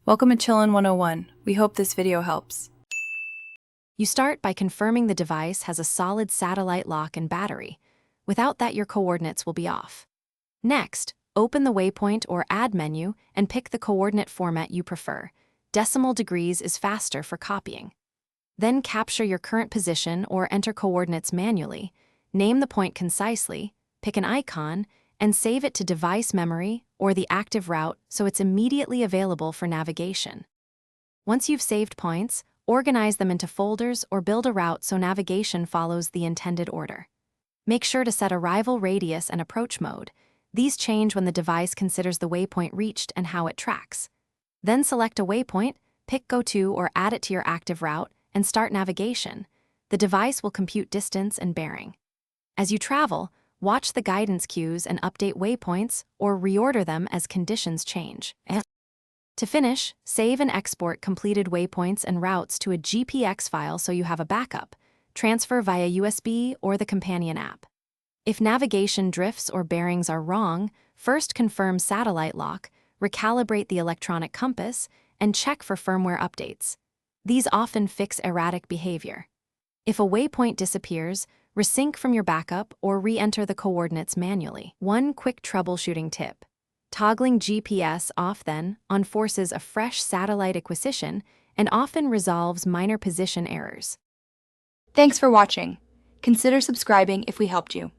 Welcome to Chillin' 101. We hope this video helps. You start by confirming the device has a solid satellite lock and battery. Without that, your coordinates will be off. Next, open the waypoint or add menu and pick the coordinate format you prefer. Decimal degrees is faster for copying. Then capture your current position or enter coordinates manually. Name the point concisely, pick an icon, and save it to device memory or the active route so it's immediately available for navigation. Once you've saved points, organize them into folders or build a route so navigation follows the intended order. Make sure to set arrival radius and approach mode. These change when the device considers the waypoint reached and how it tracks. Then select a waypoint, pick Go To or add it to your active route, and start navigation. The device will compute distance and bearing. As you travel, watch the guidance cues and update waypoints or reorder them as conditions change. To finish, save and export completed waypoints and routes to a GPX file so you have a backup. Transfer via USB or the companion app. If navigation drifts or bearings are wrong, first confirm satellite lock, recalibrate the electronic compass, and check for firmware updates. These often fix erratic behavior. If a waypoint disappears, resync from your backup or re-enter the coordinates manually. One quick troubleshooting tip. Toggling GPS off then on forces a fresh satellite acquisition and often resolves minor position errors. Thanks for watching. Consider subscribing if we helped you.